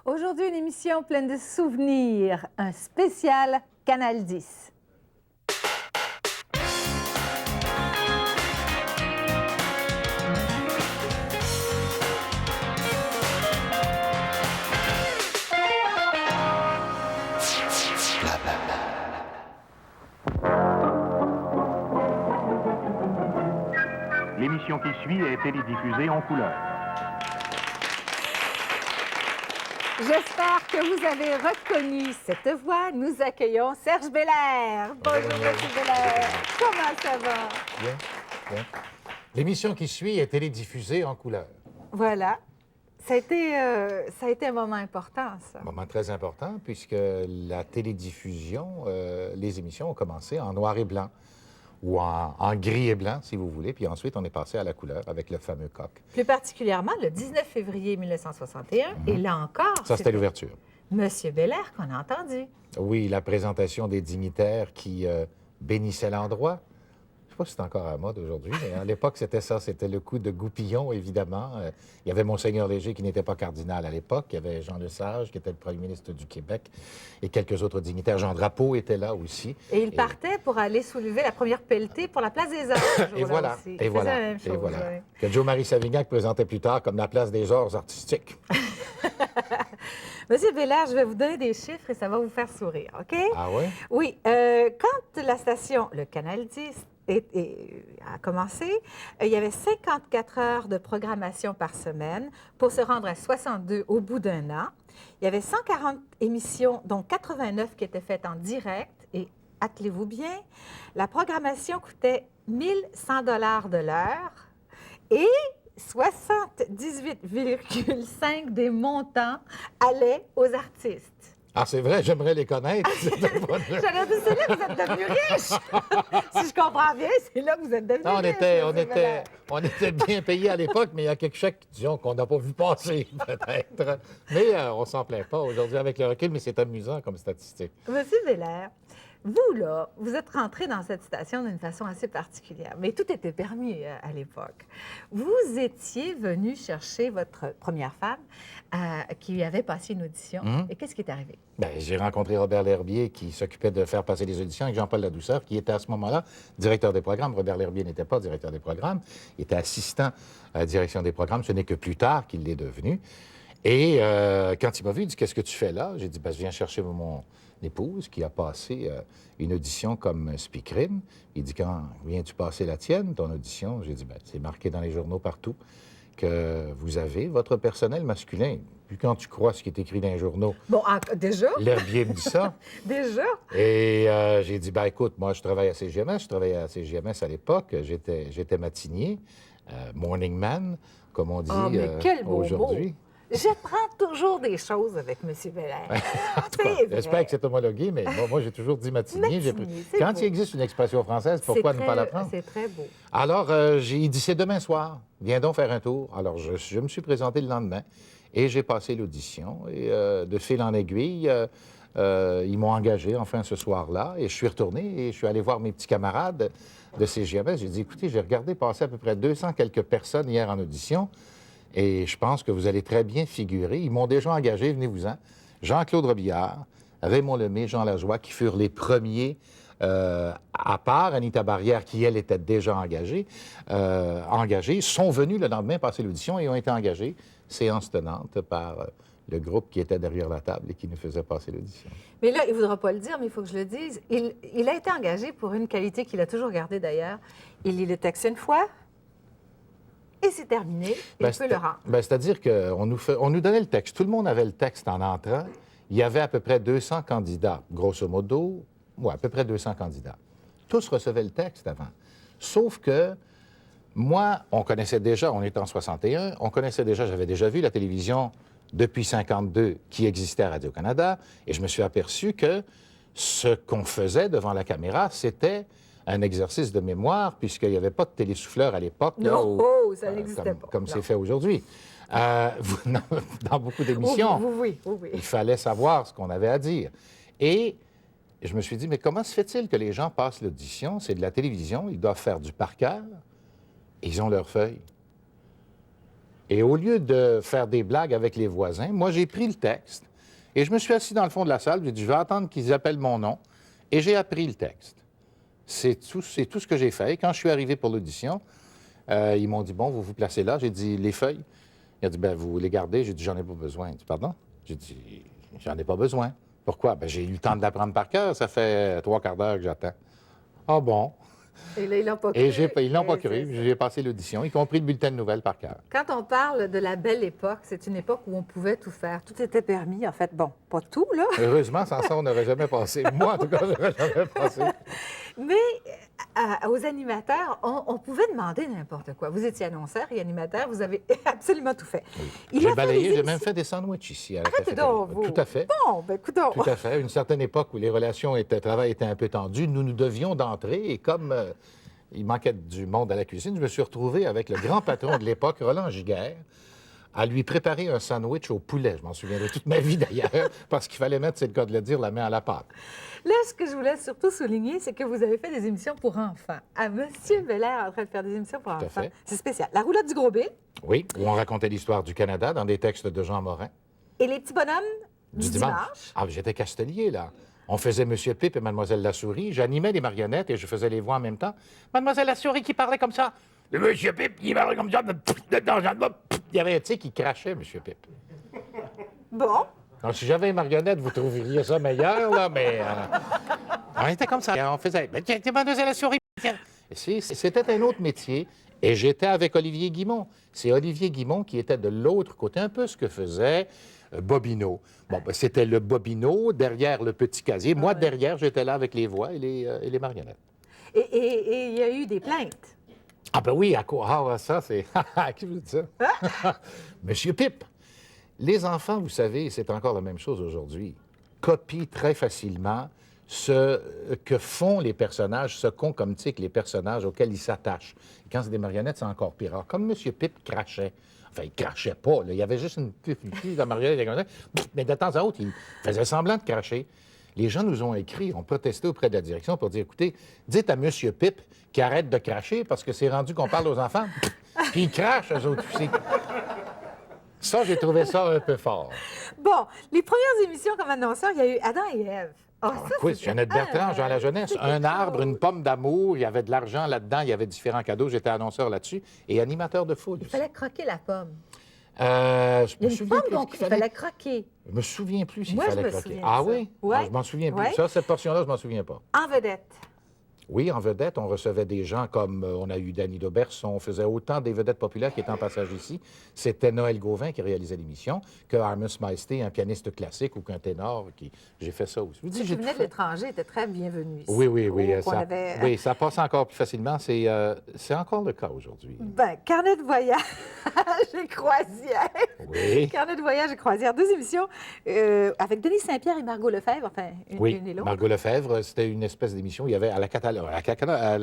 Aujourd'hui, une émission pleine de souvenirs, un spécial Canal 10. L'émission qui suit est télédiffusée en couleur. J'espère que vous avez reconnu cette voix. Nous accueillons Serge Belair. Bonjour, M. Belair. Comment ça va? Bien, bien. L'émission qui suit est télédiffusée en couleur. Voilà. Ça a été un moment important, ça. Un moment très important, puisque la télédiffusion, les émissions ont commencé en noir et blanc, ou en gris et blanc, si vous voulez, puis ensuite on est passé à la couleur avec le fameux coq. Plus particulièrement le 19 février 1961, et là encore... Ça, c'était l'ouverture. Monsieur Belair qu'on a entendu. Oui, la présentation des dignitaires qui bénissaient l'endroit. Je ne sais pas si c'est encore à la mode aujourd'hui, mais à l'époque, c'était ça. C'était le coup de Goupillon, évidemment. Il y avait Monseigneur Léger, qui n'était pas cardinal à l'époque. Il y avait Jean Lesage, qui était le premier ministre du Québec, et quelques autres dignitaires. Jean Drapeau était là aussi. Et il partait pour aller soulever la première pelletée pour la place des Arts. Et voilà, aussi. et voilà, la même chose, et voilà. oui. Que Joe-Marie Savignac présentait plus tard comme la place des arts artistiques. Monsieur Belair, je vais vous donner des chiffres et ça va vous faire sourire, OK? Ah oui? Oui. Quand la station, le Canal 10, a commencé, il y avait 54 heures de programmation par semaine pour se rendre à 62 au bout d'un an. Il y avait 140 émissions, dont 89 qui étaient faites en direct. Et attelez-vous bien, la programmation coûtait 1100 $ de l'heure et 78,5 des montants allaient aux artistes. Ah, c'est vrai, j'aimerais les connaître. J'aurais dit, c'est là que vous êtes devenus riches. Si je comprends bien, c'est là que vous êtes devenus Non, riches. on était bien payés à l'époque, mais il y a quelques chèques, disons, qu'on n'a pas vu passer, peut-être. Mais on s'en plaint pas aujourd'hui avec le recul, mais c'est amusant comme statistique. Monsieur Belair, vous, là, vous êtes rentré dans cette station d'une façon assez particulière, mais tout était permis à l'époque. Vous étiez venu chercher votre première femme qui avait passé une audition. Et qu'est-ce qui est arrivé? Bien, j'ai rencontré Robert L'Herbier qui s'occupait de faire passer les auditions avec Jean-Paul Ladouceur, qui était à ce moment-là directeur des programmes. Robert L'Herbier n'était pas directeur des programmes, il était assistant à la direction des programmes. Ce n'est que plus tard qu'il l'est devenu. Et quand il m'a vu, il dit « Qu'est-ce que tu fais là? » J'ai dit ben, « Je viens chercher mon épouse qui a passé une audition comme speakerine. » Il dit « Quand viens-tu passer la tienne, ton audition? » J'ai dit ben, « C'est marqué dans les journaux partout que vous avez votre personnel masculin. » Puis quand tu crois ce qui est écrit dans les journaux... Bon, déjà? L'Herbier me dit ça. Déjà? Et j'ai dit, ben écoute, moi, je travaille à CGMS. Je travaillais à CGMS à l'époque. J'étais matinier, morning man, comme on dit aujourd'hui. J'apprends toujours des choses avec M. Belair. J'espère que c'est homologué, mais moi j'ai toujours dit matinier. Quand il existe une expression française, pourquoi ne pas l'apprendre? C'est très beau. Alors, j'ai dit, c'est demain soir. Viens donc faire un tour. Alors, je me suis présenté le lendemain et j'ai passé l'audition. Et de fil en aiguille, ils m'ont engagé enfin ce soir-là. Et je suis retourné et je suis allé voir mes petits camarades de CGMS. J'ai dit, écoutez, j'ai regardé passer à peu près 200 quelques personnes hier en audition. Et je pense que vous allez très bien figurer. Ils m'ont déjà engagé, venez-vous-en. Jean-Claude Robillard, Raymond Lemay, Jean Lajoie, qui furent les premiers, à part Anita Barrière, qui, elle, était déjà engagée, sont venus le lendemain passer l'audition et ont été engagés, séance tenante, par le groupe qui était derrière la table et qui nous faisait passer l'audition. Mais là, il ne voudra pas le dire, mais il faut que je le dise. Il a été engagé pour une qualité qu'il a toujours gardée, d'ailleurs. Il lit le texte une fois, et c'est terminé, il peut le rendre. C'est-à-dire qu'on nous donnait le texte. Tout le monde avait le texte en entrant. Il y avait à peu près 200 candidats, grosso modo. Oui, à peu près 200 candidats. Tous recevaient le texte avant. Sauf que moi, on connaissait déjà, on était en 61, on connaissait déjà, j'avais déjà vu la télévision depuis 52 qui existait à Radio-Canada, et je me suis aperçu que ce qu'on faisait devant la caméra, c'était un exercice de mémoire, puisqu'il n'y avait pas de télésouffleur à l'époque. Non, ça n'existait pas. Comme c'est fait aujourd'hui. Dans beaucoup d'émissions, oui. il fallait savoir ce qu'on avait à dire. Et je me suis dit, mais comment se fait-il que les gens passent l'audition? C'est de la télévision, ils doivent faire du par cœur, et ils ont leurs feuilles. Et au lieu de faire des blagues avec les voisins, moi, j'ai pris le texte et je me suis assis dans le fond de la salle. J'ai dit, je vais attendre qu'ils appellent mon nom. Et j'ai appris le texte. C'est tout ce que j'ai fait. Et quand je suis arrivé pour l'audition, ils m'ont dit, bon, vous vous placez là. J'ai dit, les feuilles. Il a dit, ben vous les gardez. J'ai dit, j'en ai pas besoin. Il dit, pardon? J'ai dit, j'en ai pas besoin. Pourquoi? Ben j'ai eu le temps de l'apprendre par cœur. Ça fait 3/4 d'heure que j'attends. Ah bon? Et là, ils l'ont pas cru. Et ils l'ont pas C'est cru. ça. J'ai passé l'audition, y compris le bulletin de nouvelles par cœur. Quand on parle de la belle époque, c'est une époque où on pouvait tout faire. Tout était permis, en fait. Bon, pas tout, là. Heureusement, sans ça, on n'aurait jamais passé. Moi, en tout cas, je n'aurais jamais passé. Mais aux animateurs, on pouvait demander n'importe quoi. Vous étiez annonceur et animateur, vous avez absolument tout fait. Il J'ai a fait balayé, des j'ai émissions- même fait des sandwichs ici à la Arrêtez cafétéria. donc, vous. Tout à fait. Bon, ben écoute donc. Tout à fait. Une certaine époque où les relations travail étaient un peu tendues, nous devions d'entrer et comme il manquait du monde à la cuisine, je me suis retrouvé avec le grand patron de l'époque, Roland Giguère, à lui préparer un sandwich au poulet. Je m'en souviendrai toute ma vie d'ailleurs, parce qu'il fallait mettre, c'est le cas de le dire, la main à la pâte. Là, ce que je voulais surtout souligner, c'est que vous avez fait des émissions pour enfants. À Monsieur Belair en train de faire des émissions pour à enfants. fait. C'est spécial. La roulotte du gros Bill Oui, où on racontait l'histoire du Canada dans des textes de Jean Morin. et les petits bonhommes du dimanche. Ah, j'étais castelier, là. On faisait Monsieur Pipe et Mademoiselle Lasourie. J'animais les marionnettes et je faisais les voix en même temps. Mademoiselle Lasourie qui parlait comme ça. Le Monsieur Pipe qui parlait comme ça. Il y avait un petit qui crachait, Monsieur Pipe. Bon. Alors, si j'avais une marionnette, vous trouveriez ça meilleur, là, mais... on était comme ça. On faisait... Mademoiselle Lasourie... C'était un autre métier. Et j'étais avec Olivier Guimond. C'est Olivier Guimond qui était de l'autre côté, un peu ce que faisait Bobino. Bon, ben, c'était le Bobino, derrière le petit casier. Moi, derrière, j'étais là avec les voix et les marionnettes. Et il y a eu des plaintes. Ah ben oui, à quoi? Ah, ça, c'est... Qui vous dit ça? Monsieur Pipe. Les enfants, vous savez, c'est encore la même chose aujourd'hui, copient très facilement ce que font les personnages, ce qu'ont comme tic les personnages auxquels ils s'attachent. Et quand c'est des marionnettes, c'est encore pire. Alors, comme M. Pipe crachait, enfin, il crachait pas, là, il y avait juste une petite marionnette, mais de temps à autre, il faisait semblant de cracher. Les gens nous ont écrit, ont protesté auprès de la direction pour dire, écoutez, dites à M. Pipe qu'il arrête de cracher parce que c'est rendu qu'on parle aux enfants, puis ils crachent, eux autres aussi. Ça, j'ai trouvé ça un peu fort. Bon, les premières émissions comme annonceur, il y a eu Adam et Ève. Oh, Ah, ça, quiz, c'était- Jeannette Bertrand, Jean la jeunesse. c'était Un quelque arbre, chose. une pomme d'amour, il y avait de l'argent là-dedans, il y avait différents cadeaux. J'étais annonceur là-dessus et animateur de foule. Il fallait croquer la pomme. Je Il y me a une souviens pomme plus donc qu'il il fallait croquer. Je me souviens plus s'il Moi, je fallait me croquer. souviens Ah de ça. oui? Ouais. Ah, je m'en souviens plus. Ouais. Ça, cette portion-là, je m'en souviens pas. En vedette. Oui, en vedette, on recevait des gens comme on a eu Danny Dauberson, on faisait autant des vedettes populaires qui étaient en passage ici. C'était Noël Gauvin qui réalisait l'émission, que Armus Maesté, un pianiste classique ou qu'un ténor. J'ai fait ça aussi. Je vous dis, Ceux qui j'ai tout venaient de fait. l'étranger étaient très bienvenus ici. Oui, oui, oui. Qu'on Ça, avait- oui, ça passe encore plus facilement. C'est encore le cas aujourd'hui. Ben, carnet de voyage et croisière. Oui. Carnet de voyage et croisière. Deux émissions avec Denis Saint-Pierre et Margot Lefebvre, enfin, Oui, une et l'autre. Margot Lefebvre, c'était une espèce d'émission. Il y avait à la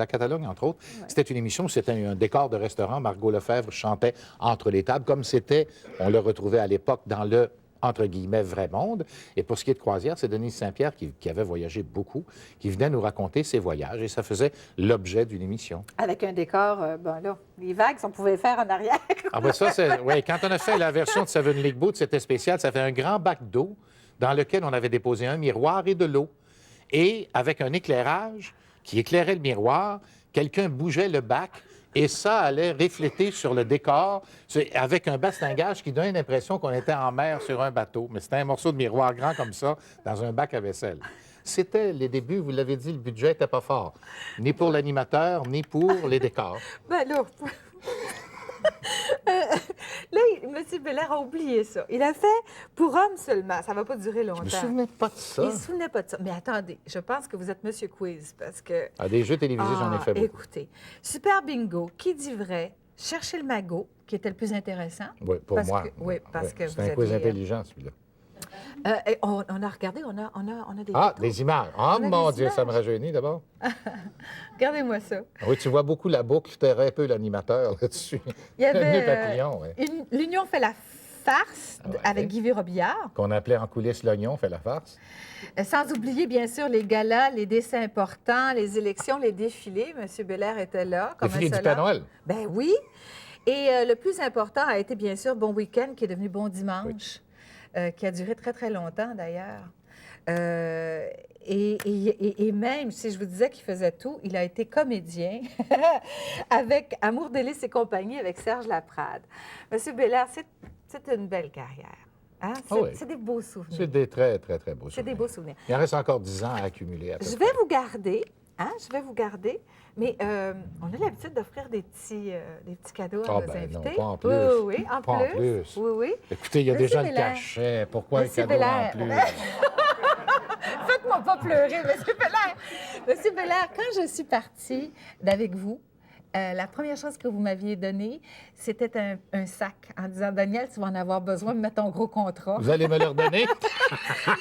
Catalogne, entre autres. C'était une émission où c'était un décor de restaurant. Margot Lefebvre chantait entre les tables, comme c'était, on le retrouvait à l'époque dans le, entre guillemets, vrai monde. Et pour ce qui est de croisière, c'est Denise Saint-Pierre qui avait voyagé beaucoup, qui venait nous raconter ses voyages. Et ça faisait l'objet d'une émission. Avec un décor, bon là, les vagues, on pouvait faire en arrière. Ah ben ça, c'est... Oui, quand on a fait la version de Seven League Boat, c'était spécial. Ça fait un grand bac d'eau dans lequel on avait déposé un miroir et de l'eau. Et avec un éclairage qui éclairait le miroir, quelqu'un bougeait le bac et ça allait refléter sur le décor avec un bastingage qui donnait l'impression qu'on était en mer sur un bateau. Mais c'était un morceau de miroir grand comme ça dans un bac à vaisselle. C'était les débuts, vous l'avez dit, le budget n'était pas fort. Ni pour l'animateur, ni pour les décors. Ben là, là, M. Belair a oublié ça. Il a fait pour hommes seulement. Ça ne va pas durer longtemps. Je me souvenais pas de ça. Il ne se souvenait pas de ça. Mais attendez, je pense que vous êtes M. Quiz parce que... Ah, des jeux télévisés, j'en ai fait beaucoup. Écoutez, Super Bingo, qui dit vrai, cherchez le magot, qui était le plus intéressant. Oui, pour Parce moi. que- oui, parce que c'est vous un quiz aviez, intelligent, celui-là. Et on a regardé, on a des Ah, photos. des images. Ah, On a mon des Dieu, ça me images. rajeunit d'abord. Regardez-moi ça. Oui, tu vois beaucoup la boucle, très peu l'animateur là-dessus. Il y avait Le nœud papillon, oui. L'Union fait la farce Ouais. avec Guy Robillard. Qu'on appelait en coulisses l'oignon, fait la farce. Sans oublier, bien sûr, les galas, les décès importants, les élections, les défilés. M. Belair était là. Comme Défilé un du seul Père homme. Noël. Ben oui. Et le plus important a été, bien sûr, Bon Week-end, qui est devenu Bon Dimanche, qui a duré très, très longtemps, d'ailleurs. Et même, si je vous disais qu'il faisait tout, il a été comédien avec Amour, délices et compagnie avec Serge Laprade. Monsieur Belair, c'est une belle carrière. Hein? C'est des beaux souvenirs. C'est des très, très, très beaux souvenirs. C'est des beaux souvenirs. Il en reste encore 10 ans à accumuler. À peu Je près. vais vous garder. Hein? Je vais vous garder. Mais on a l'habitude d'offrir des petits cadeaux à nos invités. Non, pas en plus. Oui, oui, en Pas plus. en plus. Oui, oui. Écoutez, il y a Monsieur déjà le Belair. cachet. Pourquoi Monsieur un cadeau Belair. en plus? Faites-moi pas pleurer, Monsieur Belair. Monsieur Belair, quand je suis partie d'avec vous, la première chose que vous m'aviez donnée, c'était un sac en disant, Daniel, tu vas en avoir besoin, mets ton gros contrat. Vous allez me le redonner?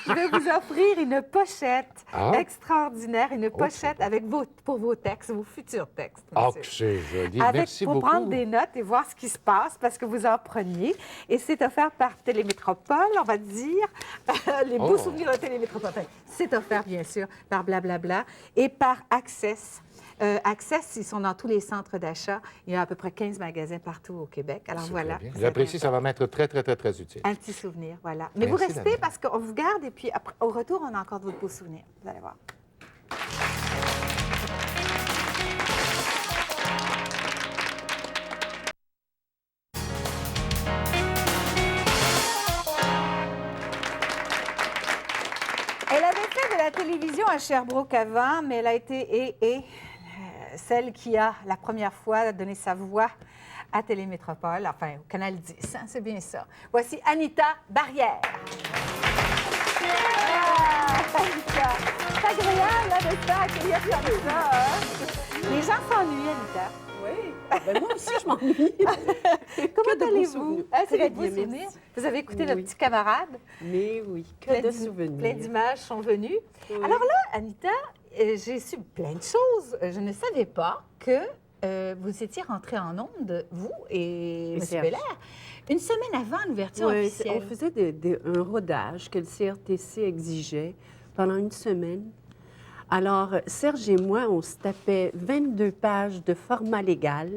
Je vais vous offrir une pochette extraordinaire, une pochette c'est avec pour vos textes, vos futurs textes. Ah, monsieur. que c'est joli. Avec, Merci pour beaucoup. prendre des notes et voir ce qui se passe, parce que vous en preniez. Et c'est offert par Télémétropole, on va dire. Les beaux souvenirs de Télémétropole. Enfin, c'est offert, bien sûr, par Blablabla et par Access. Access, ils sont dans tous les centres d'achat. Il y a à peu près 15 magasins partout au Québec. Alors voilà. J'apprécie, ça va m'être très, très, très, très utile. Un petit souvenir, voilà. Mais Merci, vous restez Daniel. parce qu'on vous garde et puis après, au retour, on a encore d'autres beaux souvenirs. Vous allez voir. Elle avait fait de la télévision à Sherbrooke avant, mais elle a été celle qui a la première fois donné sa voix à Télémétropole, enfin au Canal 10, hein, c'est bien ça. Voici Anita Barrière. Anita, c'est agréable là, de ça, accueillir comme ça. Hein? Les gens s'ennuient, Anita. Oui, ben moi aussi, je m'ennuie. Comment allez-vous? Ah, c'est Très des beaux bien, souvenirs. merci. Vous avez écouté le Oui. petit camarade? Mais oui, Plein que de d'im- souvenirs. Plein d'images sont venues. Oui. Alors là, Anita, j'ai su plein de choses. Je ne savais pas que vous étiez rentrée en ondes, vous et M. Serge. Belair, une semaine avant l'ouverture Oui, officielle. on faisait un rodage que le CRTC exigeait pendant une semaine. Alors, Serge et moi, on se tapait 22 pages de format légal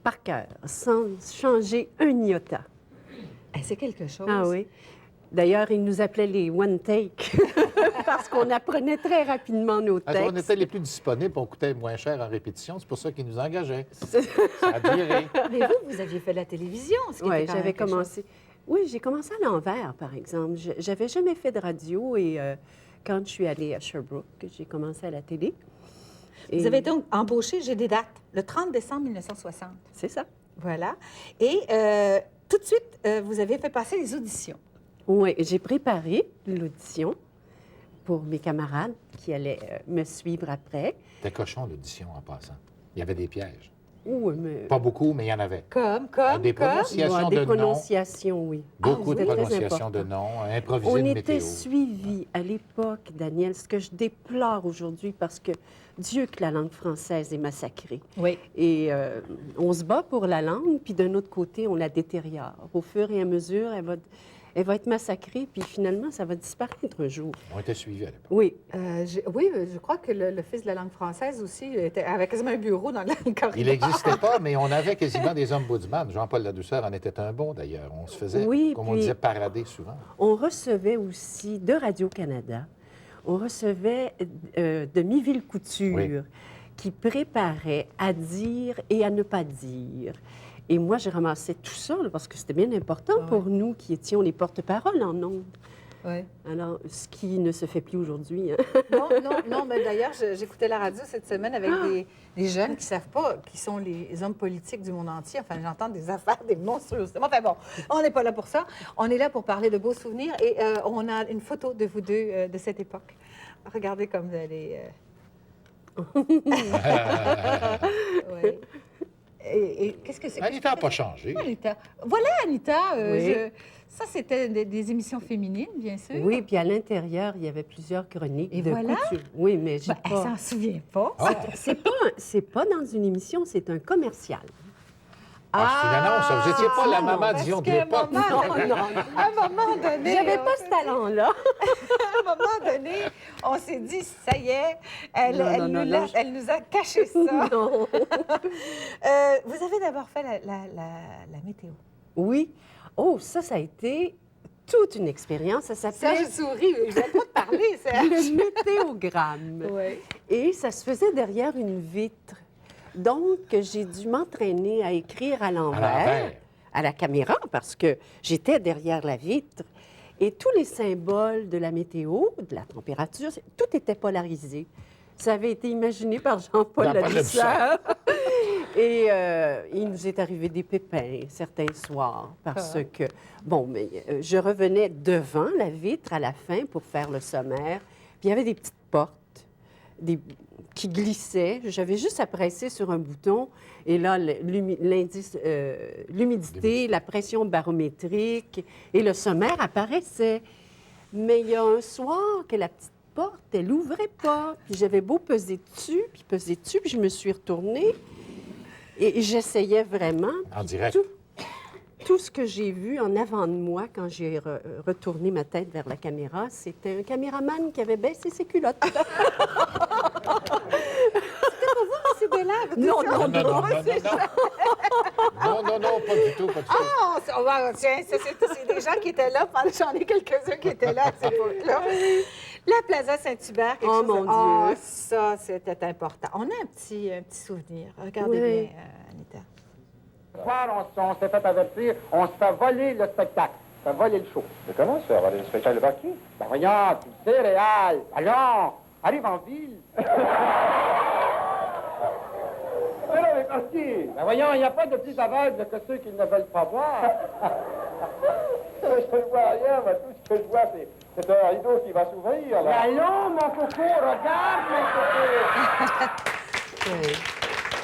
par cœur, sans changer un iota. Eh, c'est quelque chose. Ah oui. D'ailleurs, ils nous appelaient les one take parce qu'on apprenait très rapidement nos textes. On était les plus disponibles, on coûtait moins cher en répétition. C'est pour ça qu'ils nous engageaient. Ça a duré. Mais vous aviez fait de la télévision, ce qui Oui, était quand même j'avais quelque commencé. Oui, j'ai commencé à l'envers, par exemple. J'avais jamais fait de radio et quand je suis allée à Sherbrooke, j'ai commencé à la télé. chose. Vous avez donc embauché, j'ai des dates, le 30 décembre 1960. C'est ça. Voilà. Et tout de suite, vous avez fait passer les auditions. Oui, j'ai préparé l'audition pour mes camarades qui allaient me suivre après. C'était cochon, l'audition, en passant. Il y avait des pièges. Mais... Pas beaucoup, mais il y en avait. Comme. Des prononciations des de noms. prononciations, oui. Beaucoup de c'était très prononciations de important. noms, improviser On une était météo. suivis à l'époque, Daniel, ce que je déplore aujourd'hui parce que Dieu que la langue française est massacrée. Oui. Et on se bat pour la langue, puis d'un autre côté, on la détériore. Au fur et à mesure, elle va être massacrée, puis finalement, ça va disparaître un jour. On était suivis à l'époque. Oui. Oui, je crois que l'Office de la langue française aussi avait quasiment un bureau dans le corridor. Il n'existait pas, mais on avait quasiment des ombudsman. Jean-Paul Ladouceur en était un bon, d'ailleurs. On se faisait, Oui, comme on puis- disait, parader souvent. On recevait aussi de Radio-Canada, on recevait de Miville-Couture Oui. qui préparait à dire et à ne pas dire. Et moi, j'ai ramassé tout ça là, parce que c'était bien important Ah ouais. pour nous qui étions les porte-parole en ondes. Oui. Alors, ce qui ne se fait plus aujourd'hui. Hein. Non, mais d'ailleurs, j'écoutais la radio cette semaine avec des jeunes qui ne savent pas qui sont les hommes politiques du monde entier. Enfin, j'entends des affaires, des monstruosités. Enfin bon, on n'est pas là pour ça. On est là pour parler de beaux souvenirs et on a une photo de vous deux de cette époque. Regardez comme vous allez... Oui. Et qu'est-ce que c'est? Anita n'a pas changé. Anita. Voilà, Anita. Oui. Ça, c'était des émissions féminines, bien sûr. Oui, puis à l'intérieur, il y avait plusieurs chroniques Et de voilà. couture. Oui, mais j'ai Ben, elle pas... s'en souvient pas. Ah, C'est pas dans une émission, c'est un commercial. Ah, c'est une annonce. Vous n'étiez pas la maman parce Dion de qu'à un l'époque. moment- À un moment donné, J'avais pas ce talent-là. à un moment donné, on s'est dit, ça y est, elle nous a caché ça. Non. Vous avez d'abord fait la météo. Oui. Oh, ça a été toute une expérience. Ça s'appelait Serge sourit, je vais pas te parler, Serge. le météogramme. Oui. Et ça se faisait derrière une vitre. Donc, j'ai dû m'entraîner à écrire à l'envers, à la caméra, parce que j'étais derrière la vitre. Et tous les symboles de la météo, de la température, tout était polarisé. Ça avait été imaginé par Jean-Paul Ladouceur. Et il nous est arrivé des pépins certains soirs parce que, bon, mais je revenais devant la vitre à la fin pour faire le sommaire. Puis il y avait des petites portes qui glissaient. J'avais juste à presser sur un bouton et là, l'indice, l'humidité, la pression barométrique et le sommaire apparaissaient. Mais il y a un soir que la petite porte, elle n'ouvrait pas. Puis j'avais beau peser dessus, puis je me suis retournée. Et j'essayais vraiment. En direct. Tout ce que j'ai vu en avant de moi quand j'ai retourné ma tête vers la caméra, c'était un caméraman qui avait baissé ses culottes. C'est Bella. Non, Non, pas du tout, pas du tout. Ah, tiens, c'est des gens qui étaient là. J'en ai quelques-uns qui étaient là à cette époque-là. La Plaza Saint-Hubert, quelque chose. Mon Dieu. Ah, ça, c'était important. On a un petit souvenir. Regardez bien, Anita. Ce soir, on s'est fait avertir, on se fait voler le spectacle, on se fait voler le show. Mais comment se faire voler le spectacle par qui? Ben voyons, tu le sais, Réal, allons, arrive en ville. Mais non, mais par qui? Ben voyons, il n'y a pas de plus aveugles que ceux qui ne veulent pas voir. Je ne vois rien, moi, tout ce que je vois, c'est un rideau qui va s'ouvrir, Mais là. allons, mon coco, regarde, mon coco.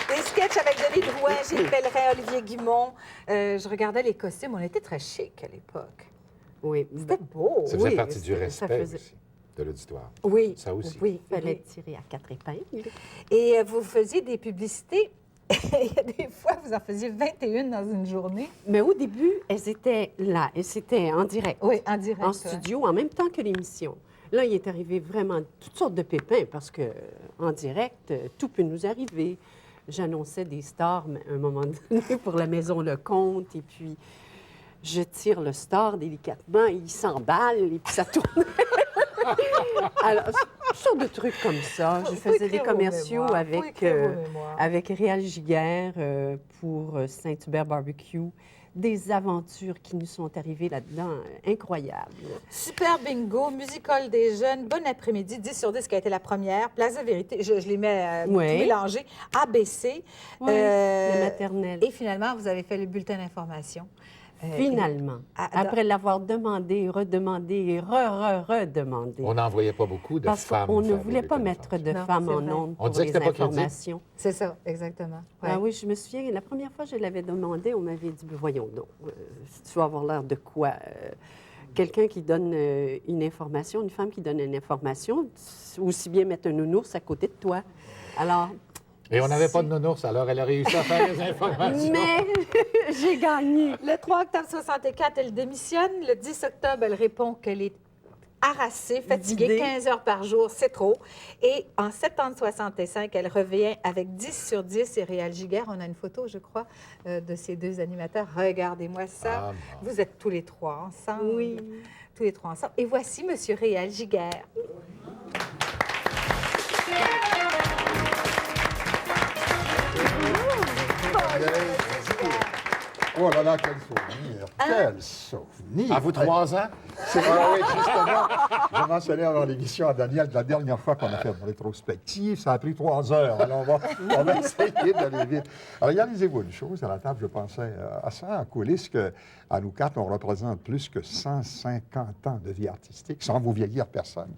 Des sketchs avec Denis Drouin, Gilles Pellerin, Olivier Guimond. Je regardais les costumes. On était très chic à l'époque. Oui. C'était beau. Ça faisait Oui, partie du ça respect faisait- aussi, de l'auditoire. Oui. Ça aussi. Oui, Il fallait oui. tirer à 4 épingles. Et vous faisiez des publicités. Il y a des fois, vous en faisiez 21 dans une journée. Mais au début, elles étaient là, et c'était en direct. Oui, en direct. En studio, en même temps que l'émission. Là, il est arrivé vraiment toutes sortes de pépins parce que en direct, tout peut nous arriver. J'annonçais des stars à un moment donné pour la Maison Lecomte et puis je tire le star délicatement, il s'emballe et puis ça tourne. Alors, toutes sortes de trucs comme ça. Je Faut faisais des écrire vos commerciaux mémoires. Faut avec, écrire vos mémoires. avec Réal Giguère pour Saint-Hubert Barbecue. Des aventures qui nous sont arrivées là-dedans, incroyables. Super bingo, musical des jeunes, bon après-midi, 10 sur 10 qui a été la première. Plaza Vérité, je les mets tout Ouais. mélangés. ABC. Oui, la maternelle. Et finalement, vous avez fait le bulletin d'information. Finalement, après l'avoir demandé, redemandé et redemandé. On n'en voyait pas beaucoup de Parce femmes. qu'on ne faire des voulait pas bulletins mettre d'information. de Non, femmes c'est en vrai. ondes On pour disait que les c'était pas crédible. informations. C'est ça, exactement. Ouais. Ah oui, je me souviens, la première fois que je l'avais demandé, on m'avait dit, ben voyons donc, tu vas avoir l'air de quoi? Quelqu'un qui donne une information, une femme qui donne une information, aussi bien mettre un nounours à côté de toi. Alors, Et on n'avait pas de nounours, alors elle a réussi à faire les informations. mais j'ai gagné. Le 3 octobre 64, elle démissionne. Le 10 octobre, elle répond qu'elle est harassée, fatiguée, Vidée. 15 heures par jour, c'est trop. Et en septembre 65, elle revient avec 10 sur 10 et Réal Giguère. On a une photo, je crois, de ces deux animateurs. Regardez-moi ça. Ah, bon. Vous êtes tous les trois ensemble. Oui. Tous les trois ensemble. Et voici M. Réal Giguère. Oh là là, quel souvenir! Quel souvenir! À vous 3 ans? Oui, justement, je mentionnais avant l'émission à Daniel de la dernière fois qu'on a fait une rétrospective, ça a pris 3 heures. Alors, on va essayer d'aller vite. Alors, réalisez-vous une chose, à la table, je pensais à ça, en coulisses, qu'à nous quatre, on représente plus que 150 ans de vie artistique, sans vous vieillir personne.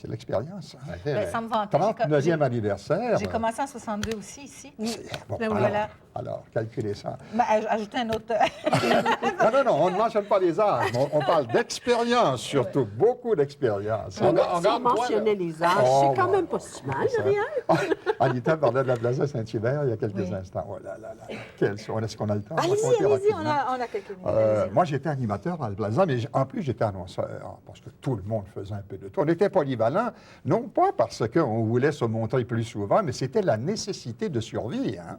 C'est l'expérience. Hein. Ben, ça me vantait. 39e anniversaire. J'ai commencé en 62 aussi, ici. Bon, Ben, alors, voilà. alors, calculez ça. Ben, ajoutez un autre. Non, on ne mentionne pas les âges. On parle d'expérience, surtout. Beaucoup d'expérience. On Si on mentionnait les âges, c'est quand même pas si mal, rien. Anita parlait de la Plaza Saint-Hubert il y a quelques instants. Oh là là là. Est-ce qu'on a le temps? Allez-y, on a quelques minutes. Allez-y. Moi, j'étais animateur dans la Plaza, mais en plus, j'étais annonceur, parce que tout le monde faisait un peu de tout. On était polyvalent, non pas parce qu'on voulait se montrer plus souvent, mais c'était la nécessité de survie. Hein?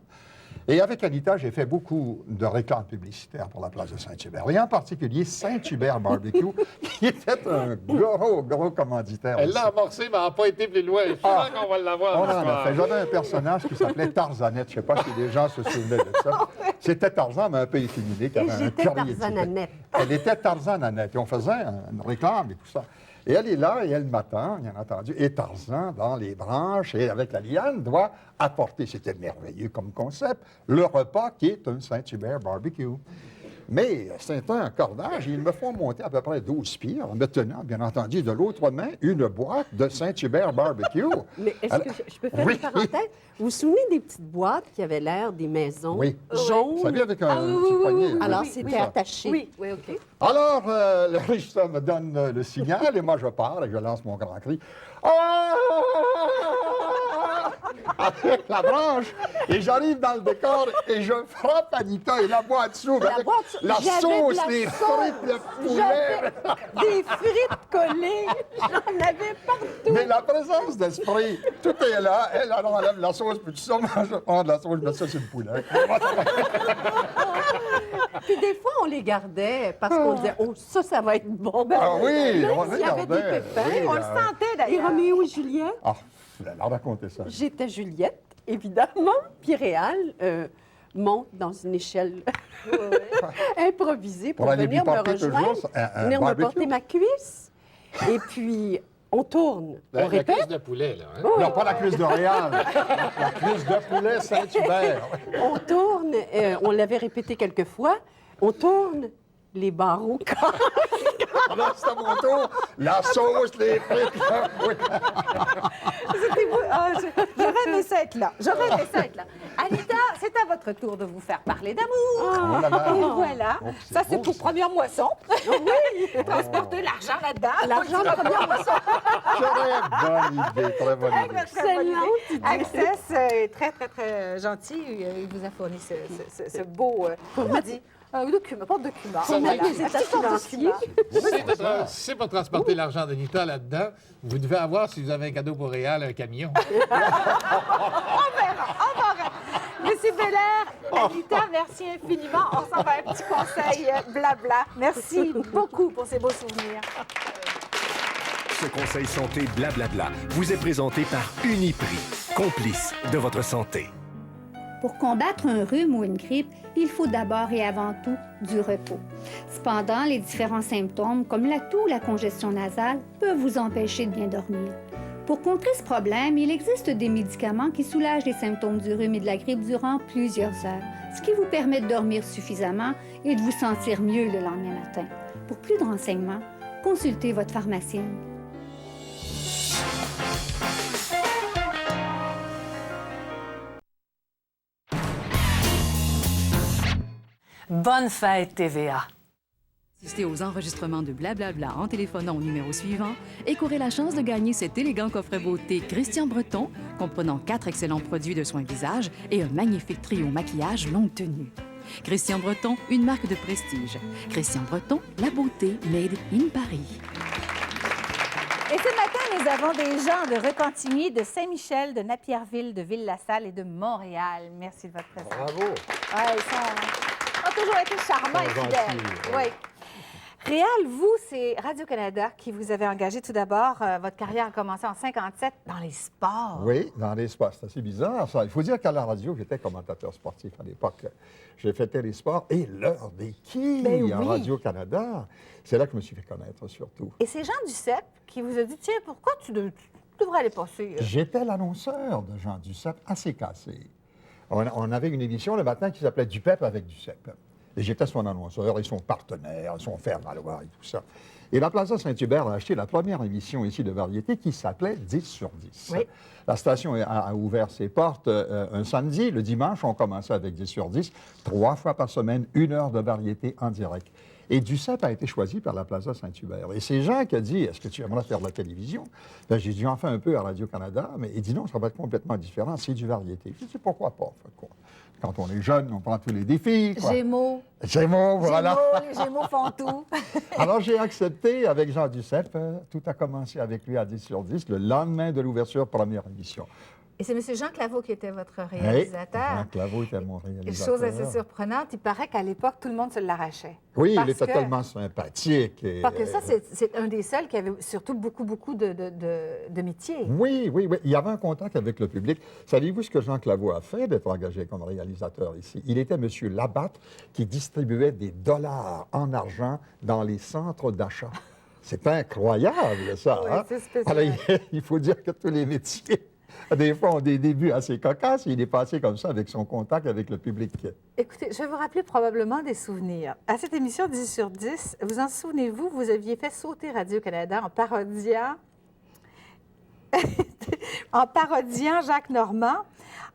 Et avec Anita, j'ai fait beaucoup de réclames publicitaires pour la place de Saint-Hubert. Et en particulier, Saint-Hubert Barbecue, qui était un gros commanditaire. Elle l'a amorcé, mais elle n'a pas été plus loin. Je crois qu'on va l'avoir. On en a fait. J'avais un personnage qui s'appelait Tarzanette. Je ne sais pas si les gens se souvenaient de ça. C'était Tarzan, mais un peu efféminé, qui avait un j'étais currier. Tarzanannette. Elle était Tarzanannette. Et on faisait une réclame et tout ça. Et elle est là, et elle m'attend, bien entendu. Et Tarzan, dans les branches, et avec la liane, doit apporter, c'était merveilleux comme concept, le repas qui est un Saint-Hubert barbecue. Mais c'est un cordage, ils me font monter à peu près 12 pieds, en me tenant, bien entendu, de l'autre main, une boîte de Saint-Hubert barbecue. Mais est-ce que je peux faire une parenthèse? Vous vous souvenez des petites boîtes qui avaient l'air des maisons jaunes? Vous savez, avec un petit poignet. Alors, c'était attaché. Oui, OK. Alors, le régisseur me donne le signal et moi, je pars et je lance mon grand cri. Ah! Avec la branche. Et j'arrive dans le décor et je frappe Anita et la boîte s'ouvre avec la sauce, les frites, le poulet. Des frites collées, j'en avais partout. Mais la présence d'esprit, tout est là. Elle enlève la sauce, puis tout ça, moi, je prends de la sauce, je mets ça sur le poulet. Puis des fois, on les gardait parce qu'on disait, oh, ça va être bon. Ah oui, Même on s'il les y avait des gardait. pépins, Oui, On le sentait Et d'ailleurs. Roméo et Juliette, Ah, alors racontez ça. j'étais Juliette, évidemment. Puis Réal monte dans une échelle improvisée pour aller lui venir me porter toujours rejoindre, un venir me barbecue. porter ma cuisse. Et puis, on tourne, on La répète. cuisse de poulet, là. Hein? Non, pas la cuisse de Réal. La cuisse de poulet Saint-Hubert. On tourne, on l'avait répété quelques fois, on tourne les barreaux. Alors, c'est à mon tour. La sauce, les frites. là, oui. C'était beau. Ah, j'aurais aimé ça être là. J'aurais aimé ça être là. Anita, c'est à votre tour de vous faire parler d'amour. Oh là là. Et voilà. Oh, c'est Ça, c'est beau, pour ça. première moisson. Oui. Transporter l'argent là-dedans. L'argent de première moisson. Très bonne idée, très bonne idée. Très bonne idée. Excellente idée. Access est très, très, très gentil. Il vous a fourni ce beau, comment on dit, document, pas de document. On a des états financiers. C'est pour transporter l'argent d'Anita là-dedans. Vous devez avoir, si vous avez un cadeau pour Réal, un camion. Monsieur Belair, Anita, merci infiniment. On s'en va un petit conseil blabla. Merci beaucoup pour ces beaux souvenirs. Ce conseil santé blablabla vous est présenté par Uniprix, complice de votre santé. Pour combattre un rhume ou une grippe, il faut d'abord et avant tout du repos. Cependant, les différents symptômes, comme la toux ou la congestion nasale, peuvent vous empêcher de bien dormir. Pour contrer ce problème, il existe des médicaments qui soulagent les symptômes du rhume et de la grippe durant plusieurs heures, ce qui vous permet de dormir suffisamment et de vous sentir mieux le lendemain matin. Pour plus de renseignements, consultez votre pharmacienne. Bonne fête, TVA! Assistez aux enregistrements de Blablabla en téléphonant au numéro suivant et courez la chance de gagner cet élégant coffret beauté Christian Breton, comprenant 4 excellents produits de soins visage et un magnifique trio maquillage longue tenue. Christian Breton, une marque de prestige. Christian Breton, la beauté made in Paris. Et ce matin, nous avons des gens de Repentigny, de Saint-Michel, de Napierville, de Ville-la-Salle et de Montréal. Merci de votre présence. Bravo. Ouais, ils ont toujours été charmants et Très fidèles. gentils, Oui. Réal, vous, c'est Radio-Canada qui vous avez engagé tout d'abord. Votre carrière a commencé en 57 dans les sports. Oui, dans les sports. C'est assez bizarre, ça. Il faut dire qu'à la radio, j'étais commentateur sportif à l'époque. J'ai fait télésport et l'heure des quilles Ben à oui. Radio-Canada. C'est là que je me suis fait connaître, surtout. Et c'est Jean Duceppe qui vous a dit, tiens, pourquoi tu devrais aller passer? J'étais l'annonceur de Jean Duceppe, assez cassé. On avait une émission le matin qui s'appelait Duceppe avec Duceppe. Et j'étais son annonceur et son partenaire, son faire-valoir et tout ça. Et la Plaza Saint-Hubert a acheté la première émission ici de variété qui s'appelait 10 sur 10. Oui. La station a ouvert ses portes un samedi. Le dimanche, on commençait avec 10 sur 10, 3 fois par semaine, 1 heure de variété en direct. Et Duceppe a été choisi par la Plaza Saint-Hubert. Et c'est Jean qui a dit, est-ce que tu aimerais faire de la télévision? Ben, j'ai dit, enfin un peu à Radio-Canada, mais il dit non, ça va être complètement différent, c'est du variété. Je dis, pourquoi pas? Quand on est jeune, on prend tous les défis. Quoi. Gémeaux. Gémeaux, voilà. Gémeaux, les Gémeaux font tout. Alors, j'ai accepté avec Jean Duceppe. Tout a commencé avec lui à 10 sur 10, le lendemain de l'ouverture, première émission. Et c'est M. Jean Claveau qui était votre réalisateur. Oui, Jean Claveau était mon réalisateur. Chose assez surprenante, il paraît qu'à l'époque, tout le monde se l'arrachait. Oui, il était tellement sympathique. Et, parce que ça, c'est un des seuls qui avait surtout beaucoup de métiers. Oui, oui, oui. Il y avait un contact avec le public. Savez-vous ce que Jean Claveau a fait d'être engagé comme réalisateur ici? Il était M. Labatte qui distribuait des dollars en argent dans les centres d'achat. C'est incroyable, ça. Oui, hein? c'est spécial. Alors, il faut dire que tous les métiers... Des fois, ont des débuts assez cocasses. Il est passé comme ça avec son contact avec le public. Écoutez, je vais vous rappeler probablement des souvenirs. À cette émission 10 sur 10, vous en souvenez-vous, vous aviez fait sauter Radio-Canada en parodiant Jacques Normand,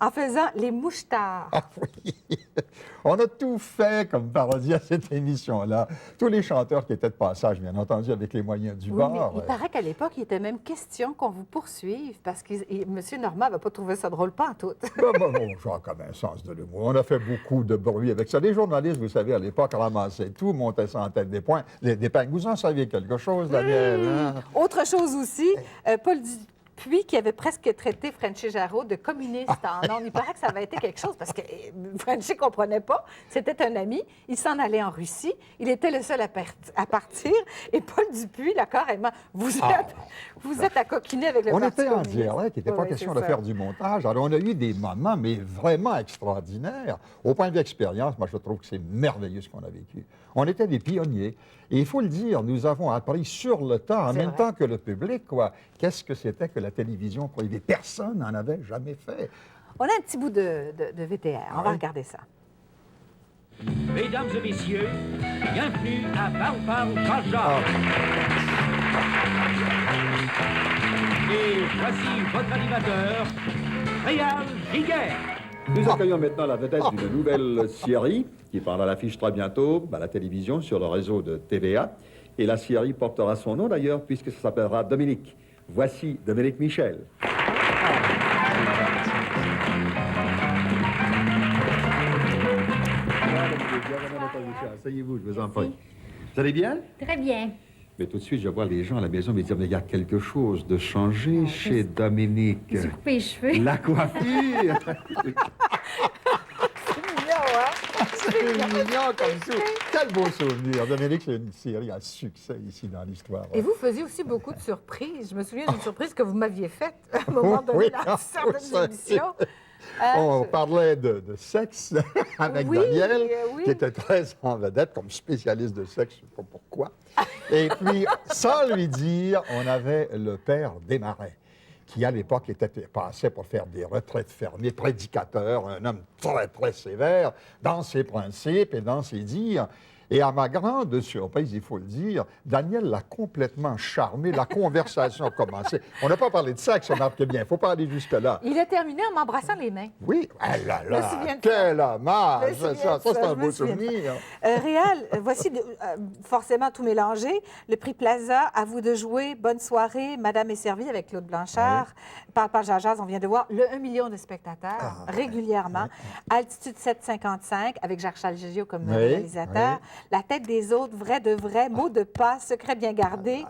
en faisant les mouchetards. Ah oui! On a tout fait comme parodie à cette émission-là. Tous les chanteurs qui étaient de passage, bien entendu, avec les moyens du Oui, bord. mais il paraît qu'à l'époque, il était même question qu'on vous poursuive parce que M. Normand n'avait pas trouvé ça drôle, pas en tout. Bon, Jacques avait un sens de l'humour. On a fait beaucoup de bruit avec ça. Les journalistes, vous savez, à l'époque, ramassaient tout, montaient ça en tête des points. Des pingles. Vous en saviez quelque chose, Daniel? Hein? Autre chose aussi, Paul Dupuis qui avait presque traité Frenchy Jarreau de communiste en ondes. Il paraît que ça avait été quelque chose parce que Frenchy ne comprenait pas. C'était un ami. Il s'en allait en Russie. Il était le seul à partir. Et Paul Dupuis, là, carrément, vous êtes à coquiner avec le On Parti était en communiste. direct, il n'était pas Oui, question c'est de ça. faire du montage. Alors, on a eu des moments, mais vraiment extraordinaires. Au point de vue expérience, moi, je trouve que c'est merveilleux ce qu'on a vécu. On était des pionniers. Et il faut le dire, nous avons appris sur le temps, en même temps que le public, quoi. Qu'est-ce que c'était que la télévision privée? Personne n'en avait jamais fait. On a un petit bout de VTR. On va regarder ça. Mesdames et messieurs, bienvenue à Parle Jaja. Et voici votre animateur, Réal Giguère. Nous accueillons maintenant la vedette d'une nouvelle série qui parle à l'affiche très bientôt à la télévision sur le réseau de TVA. Et la série portera son nom d'ailleurs puisque ça s'appellera Dominique. Voici Dominique Michel. Asseyez-vous, je vous en prie. Vous allez bien? Très bien. Mais tout de suite, je vois les gens à la maison me dire, mais il y a quelque chose de changé chez Dominique. Il s'est coupé les cheveux. La coiffure! C'est mignon comme ça. Quel beau souvenir. Dominique, c'est une série à succès ici dans l'histoire. Et vous faisiez aussi beaucoup de surprises. Je me souviens d'une surprise que vous m'aviez faite à un moment donné Oui, dans certaines émissions. On parlait de sexe avec Oui, Daniel, oui. qui était très en vedette comme spécialiste de sexe, je ne sais pas pourquoi. Et puis, sans lui dire, on avait le père Desmarais, qui à l'époque passait pour faire des retraites fermées, prédicateur, un homme très, très sévère dans ses principes et dans ses dires. Et à ma grande surprise, il faut le dire, Daniel l'a complètement charmé. La conversation a commencé. On n'a pas parlé de sexe, on marque bien. Il ne faut pas aller jusque-là. Il a terminé en m'embrassant les mains. Oui, ah là Je me là, souviens de quel ça. hommage! Je me souviens Ça, de c'est ça, un je beau me souviens de ça. souvenir. Réal, voici forcément tout mélangé. Le prix Plaza, à vous de jouer. Bonne soirée. Madame est servie avec Claude Blanchard. Parle Jazz, on vient de voir le 1 million de spectateurs régulièrement. Altitude 755 avec Jacques-Charles Gégio comme réalisateur. La tête des autres, vrai de vrai, mot de passe, secret bien gardé.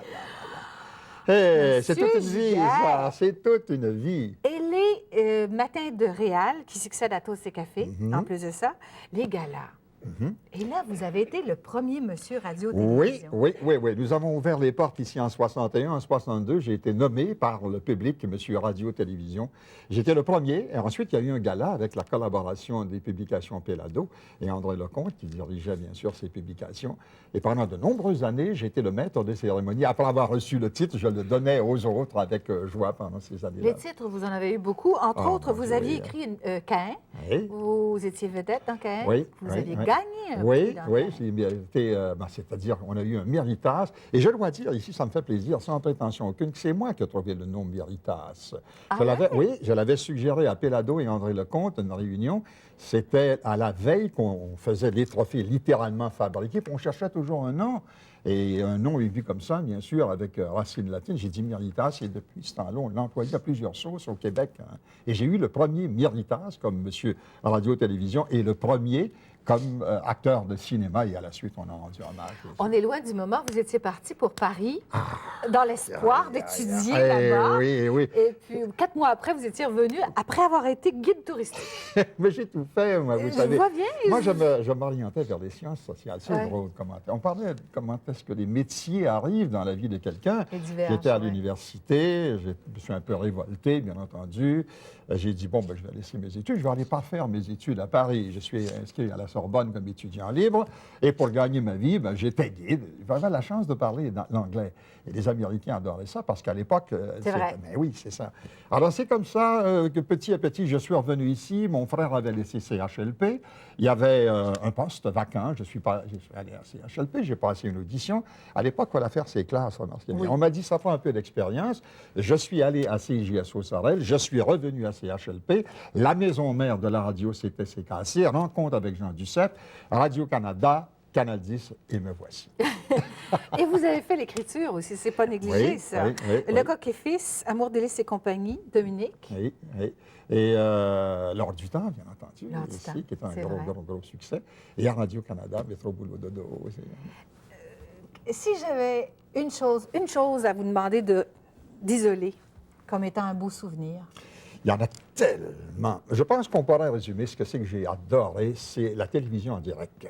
Hey, c'est toute une Monsieur vie, Giguère. ça. C'est toute une vie. Et les matins de Réal, qui succèdent à Toast et Café, en plus de ça, les galas. Et là, vous avez été le premier monsieur radio-télévision. Oui. Nous avons ouvert les portes ici en 61. En 62, j'ai été nommé par le public monsieur radio-télévision. J'étais le premier. Et ensuite, il y a eu un gala avec la collaboration des publications Pélado et André Lecomte, qui dirigeait bien sûr ces publications. Et pendant de nombreuses années, j'étais le maître des cérémonies. Après avoir reçu le titre, je le donnais aux autres avec joie pendant ces années-là. Les titres, vous en avez eu beaucoup. Entre autres, vous aviez écrit Caïn, Oui. Vous étiez vedette dans KM. Oui, Vous oui, aviez oui. gagné un Oui, prix dans oui, KM. j'ai mérité, c'est-à-dire on a eu un Méritas. Et je dois dire, ici, ça me fait plaisir, sans prétention aucune, que c'est moi qui ai trouvé le nom Méritas. Ah Oui, je l'avais suggéré à Pellado et André Lecomte, une réunion. C'était à la veille qu'on faisait les trophées littéralement fabriqués, puis on cherchait toujours un nom. Et un nom élu comme ça, bien sûr, avec racine latine. J'ai dit Méritas, et depuis ce temps-là, on l'a employé à plusieurs sauces au Québec. Hein. Et j'ai eu le premier Méritas comme monsieur Radio-Télévision et le premier comme acteur de cinéma. Et à la suite, on a rendu hommage. On est loin du moment où vous étiez parti pour Paris, dans l'espoir d'étudier là-bas. Oui, oui. Et puis, 4 mois après, vous étiez revenu après avoir été guide touristique. Mais j'ai tout fait, moi, vous savez. Je vois bien. Moi, je m'orientais vers les sciences sociales. C'est Ouais. drôle comment. On parlait de comment est-ce que les métiers arrivent dans la vie de quelqu'un. Et divergent, J'étais à ouais. l'université, je me suis un peu révolté, bien entendu. J'ai dit, bon, ben, je vais laisser mes études, je vais aller pas faire mes études à Paris. Je suis inscrit à la Sorbonne comme étudiant libre. Et pour gagner ma vie, ben, j'étais guide. J'avais la chance de parler l'anglais. Et les Américains adoraient ça parce qu'à l'époque... C'est vrai. Mais oui, c'est ça. Alors, c'est comme ça que petit à petit, je suis revenu ici. Mon frère avait laissé CHLP. Il y avait un poste vacant. Je suis allé à CHLP. J'ai passé une audition. À l'époque, il fallait faire ses classes. Remarquez bien. Oui. On m'a dit, ça prend un peu d'expérience. Je suis allé à CJSO Sorel. Je suis revenu à CHLP. La maison mère de la radio, c'était CKC. Rencontre avec Jean Duceppe. Radio-Canada, Canal 10, et me voici. Et vous avez fait l'écriture aussi, c'est pas négligé, Oui, ça. oui, oui, Le oui. Coq et Fils, Amour, délices et compagnie, Dominique. Oui, oui. Et L'Or du Temps, bien entendu, L'Or du ici, Temps, qui est un c'est gros, vrai. gros, gros succès. Et à Radio-Canada, Métro Boulot Dodo. Si j'avais une chose à vous demander d'isoler comme étant un beau souvenir. Il y en a tellement. Je pense qu'on pourrait résumer ce que c'est que j'ai adoré, c'est la télévision en direct.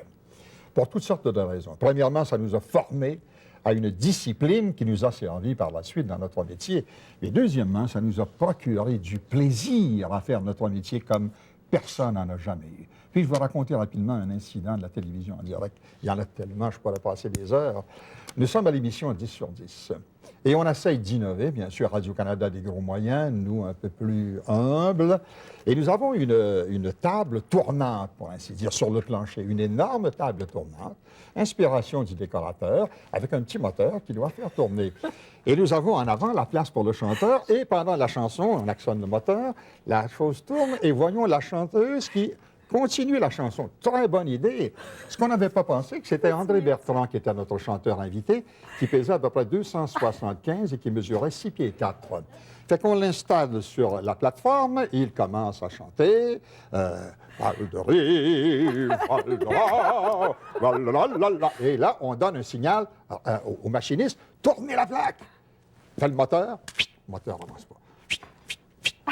Pour toutes sortes de raisons. Premièrement, ça nous a formés à une discipline qui nous a servi par la suite dans notre métier. Mais deuxièmement, ça nous a procuré du plaisir à faire notre métier comme personne n'en a jamais eu. Puis je vais raconter rapidement un incident de la télévision en direct. Il y en a tellement, je pourrais passer des heures. Nous sommes à l'émission 10 sur 10. Et on essaye d'innover, bien sûr, Radio-Canada des gros moyens, nous un peu plus humbles. Et nous avons une table tournante, pour ainsi dire, sur le plancher. Une énorme table tournante, inspiration du décorateur, avec un petit moteur qui doit faire tourner. Et nous avons en avant la place pour le chanteur. Et pendant la chanson, on actionne le moteur, la chose tourne et voyons la chanteuse qui continue la chanson. Très bonne idée. Ce qu'on n'avait pas pensé, que c'était André Bertrand qui était notre chanteur invité, qui pesait à peu près 275 et qui mesurait 6 pieds 4. Fait qu'on l'installe sur la plateforme, et il commence à chanter. Val de Rive, Val de Ra, Val de la, la, la. Et là, on donne un signal au machiniste, tournez la plaque. Fait le moteur, le moteur n'avance pas.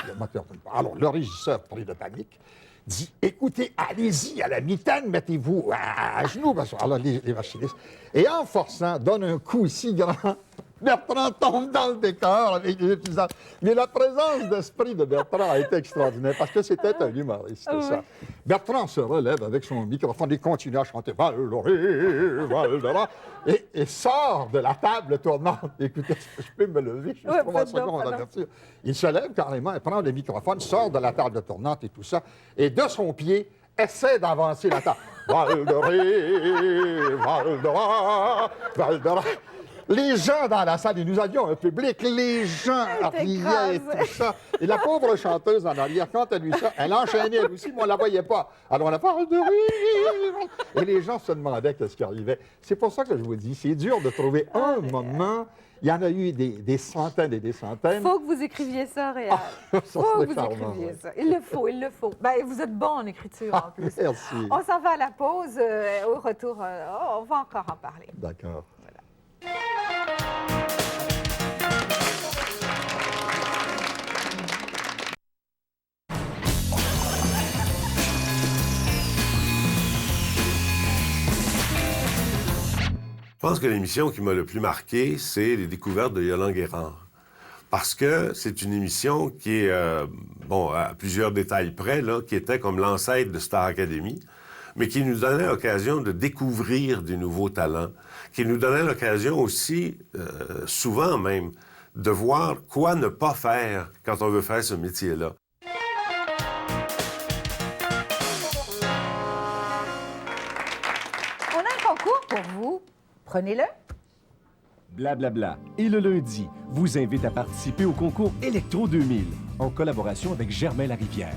Le moteur ne pas. Alors, le régisseur, pris de panique, dit, écoutez, allez-y à la mitaine, mettez-vous à genoux. Alors, les machinistes. Et en forçant, donne un coup si grand, Bertrand tombe dans le décor avec les épisodes. Mais la présence d'esprit de Bertrand a été extraordinaire parce que c'était un humoriste, ça. Bertrand se relève avec son microphone et continue à chanter Val de Rive, Val de Ra, et sort de la table tournante. Écoutez, je peux me lever, juste 3 secondes à avertir. Il se lève carrément, il prend le microphone, sort de la table tournante et tout ça, et de son pied, essaie d'avancer la table. Val de Rive, Val de Ra, Val de Ra. Les gens dans la salle, et nous avions un public, les gens riaient et tout ça. Et la pauvre chanteuse en arrière, quand elle a vu ça, elle enchaînait elle aussi, mais on ne la voyait pas. Alors on a parlé de rire. Et les gens se demandaient qu'est-ce qui arrivait. C'est pour ça que je vous dis, c'est dur de trouver un moment. Il y en a eu des centaines et des centaines. Il faut que vous écriviez ça, Réal. Ça faut serait que vous charmant, écriviez ouais. ça. Il le faut, il le faut. Ben, vous êtes bon en écriture, en plus. Merci. On s'en va à la pause. Au retour, on va encore en parler. D'accord. Je pense que l'émission qui m'a le plus marqué, c'est les découvertes de Yolande Guérard. Parce que c'est une émission qui est, à plusieurs détails près, là, qui était comme l'ancêtre de Star Academy, mais qui nous donnait l'occasion de découvrir des nouveaux talents, qui nous donnait l'occasion aussi, souvent même, de voir quoi ne pas faire quand on veut faire ce métier-là. Prenez-le. Blablabla et le lundi vous invite à participer au concours Électro 2000 en collaboration avec Germain Larivière.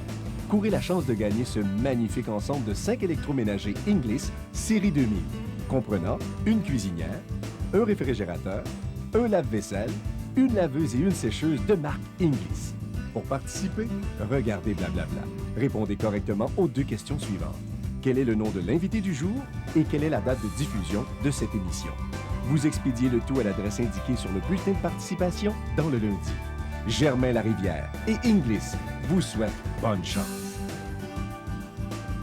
Courez la chance de gagner ce magnifique ensemble de 5 électroménagers Inglis série 2000, comprenant une cuisinière, un réfrigérateur, un lave-vaisselle, une laveuse et une sécheuse de marque Inglis. Pour participer, regardez Blablabla. Répondez correctement aux 2 questions suivantes. Quel est le nom de l'invité du jour et quelle est la date de diffusion de cette émission? Vous expédiez le tout à l'adresse indiquée sur le bulletin de participation dans le lundi. Germain Larivière et Inglis vous souhaitent bonne chance.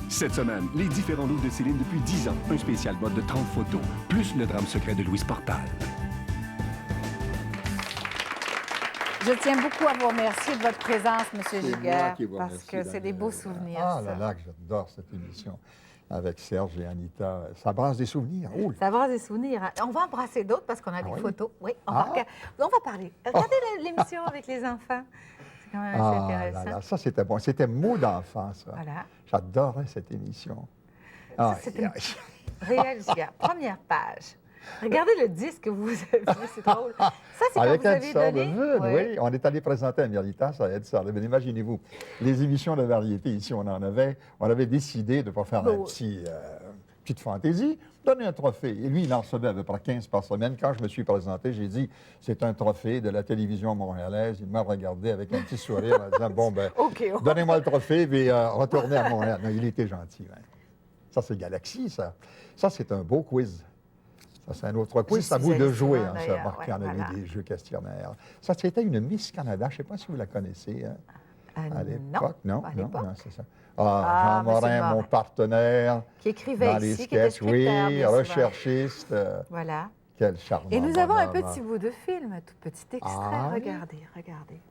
Cette semaine, les différents looks de Céline depuis 10 ans. Un spécial mode de 30 photos, plus le drame secret de Louise Portal. Je tiens beaucoup à vous remercier de votre présence, M. Giguère, qui vous parce remercie, que c'est des beaux Daniel. souvenirs. Ah ça. là là, que j'adore cette émission avec Serge et Anita. Ça brasse des souvenirs. Oh, Ça va des souvenirs. Hein. On va embrasser d'autres parce qu'on a des oui? photos. Oui, on Ah. va parler. Regardez l'émission avec les enfants. C'est quand même assez intéressant. là là, ça c'était bon. C'était mots d'enfant, ça. Voilà. J'adorais cette émission. Ça, c'est une réelle Giguère. Première page. Regardez le disque que vous avez, c'est drôle. Ça, c'est Avec quand vous avez Ed donné. Sullivan, Oui. oui. On est allé présenter à Méritas à Ed Sullivan. Imaginez-vous, les émissions de variété, ici, on avait décidé de ne pas faire Bon. petite fantaisie, donner un trophée. Et lui, il en recevait à peu près 15 par semaine. Quand je me suis présenté, j'ai dit, c'est un trophée de la télévision montréalaise. Il m'a regardé avec un petit sourire en disant, bon, ben, donnez-moi le trophée, puis retournez à Montréal. Non, il était gentil. Hein. Ça, c'est Galaxy, ça. Ça, c'est un beau quiz. Ça, c'est un autre quiz. C'est à vous de jouer. Hein, ça, remarquez, on avait des jeux questionnaires. Ça, c'était une Miss Canada. Je ne sais pas si vous la connaissez. Hein, à l'époque. Non, c'est ça. Jean Morin, mon partenaire. Qui écrivait dans les ici, qui était sketchs, oui, scripteur, bien souvent. recherchiste. Voilà. Quel charmant. Et nous avons un bonhomme. petit bout de film, un tout petit extrait. Ah, oui. Regardez, regardez.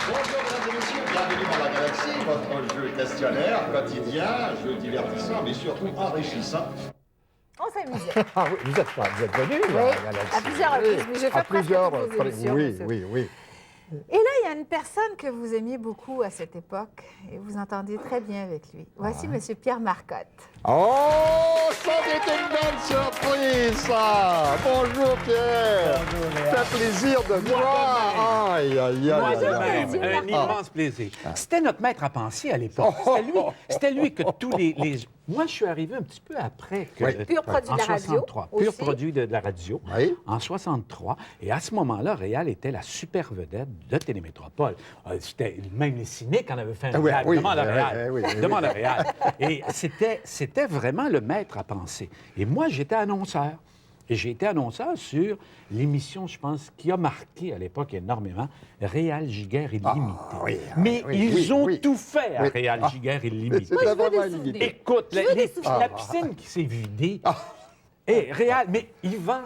Bonjour, mesdames et messieurs, bienvenue dans la Galaxie, votre jeu questionnaire quotidien, jeu divertissant, mais surtout enrichissant. On s'amusait. Ah oui, vous êtes venus Oui, dans la Galaxie. à plusieurs reprises, mais j'ai fait À presque plusieurs toutes vos émissions, oui, monsieur. oui. Et là, il y a une personne que vous aimiez beaucoup à cette époque et vous entendiez très bien avec lui. Voici M. Pierre Marcotte. Oh, ça c'est une belle surprise, ça! Bonjour, Pierre! Bonjour, Léa. Ça fait plaisir de vous voir! Aïe, aïe, aïe! Moi de aïe, même, aïe. un immense plaisir. C'était notre maître à penser à l'époque. C'était lui que tous les... Moi, je suis arrivé un petit peu après que... Oui. Pur produit en de la radio 63. Pur aussi. produit de la radio. Oui. En 63. Et à ce moment-là, Réal était la super vedette de Télémétropole. Même les cyniques en avaient fait un Oui, gag. oui, Demande à oui, Réal. oui, oui, Demande oui. à Réal. Et c'était vraiment le maître à penser. Et moi, j'étais annonceur. Et j'ai été annonceur sur l'émission, je pense, qui a marqué à l'époque énormément, Réal Giguère Illimité. Mais ils ont tout fait à Réal Giguère Illimité. C'était vraiment illimité. Écoute, Je veux des souvenirs. la piscine qui s'est vidée. Hé, Réal, mais il va.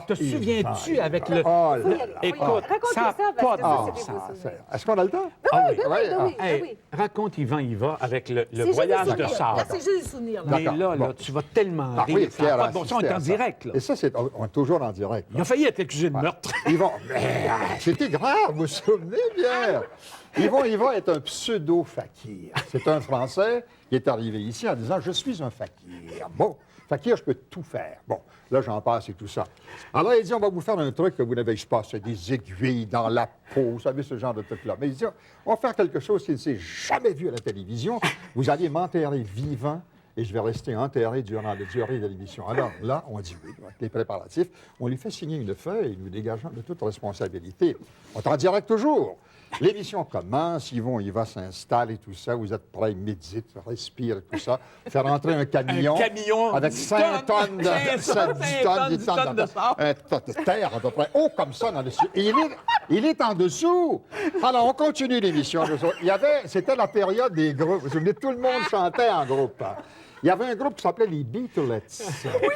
Te souviens-tu avec le... Oh là là. Écoute, Racontez ça ça, n'a parce pas que de ça, bon c'est des sens. beaux souvenirs. Est-ce qu'on a le temps? Ah oui, ben oui, ben oui, ben Hey, oui. raconte Yvan, il va avec le C'est juste voyage des de souvenirs. sable. Là, c'est juste des souvenirs. Là. Mais là, Bon. tu vas tellement Ah rire. oui, ça n'a Pierre pas a de bon sens, on assisté est à en ça. direct. Là. Et ça, on est toujours en direct. Il a failli être accusé de meurtre. Ils vont... Mais c'était grave, vous vous souvenez bien? Ils vont être un pseudo-fakir. C'est un Français qui est arrivé ici en disant « Je suis un fakir ». Bon, fakir, je peux tout faire. Bon, là, j'en passe et tout ça. Alors, il dit « On va vous faire un truc que vous n'avez pas, c'est des aiguilles dans la peau. » Vous savez, ce genre de truc-là. Mais il dit « On va faire quelque chose qui ne s'est jamais vu à la télévision. Vous allez m'enterrer vivant. » Et je vais rester enterré durant la durée de l'émission. Alors là, on dit oui, avec les préparatifs. On lui fait signer une feuille, nous dégageant de toute responsabilité. On est en direct toujours. L'émission commence, il va s'installer et tout ça. Vous êtes prêts, médite, respire et tout ça. Faire entrer un camion, avec 5 tonnes de 10 tonnes de terre à peu près, haut comme ça dans le dessus. Et il est en dessous. Alors, on continue l'émission. C'était la période des groupes. Vous vous souvenez, tout le monde chantait en groupe. Il y avait un groupe qui s'appelait les Beatlettes. Oui.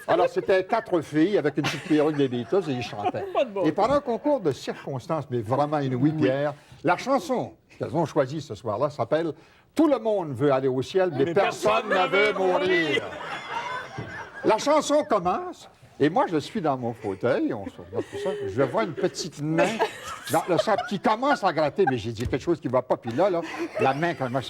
Alors, c'était 4 filles avec une petite perruque des Beatles et ils chantaient. Et pendant un concours de circonstances, mais vraiment inouï, Pierre, la chanson qu'elles ont choisie ce soir-là s'appelle « Tout le monde veut aller au ciel, mais personne ne veut mourir ». La chanson commence. Et moi, je suis dans mon fauteuil, on se regarde tout ça, je vois une petite main dans le sable qui commence à gratter, mais j'ai dit quelque chose qui ne va pas, puis là, la main, quand même,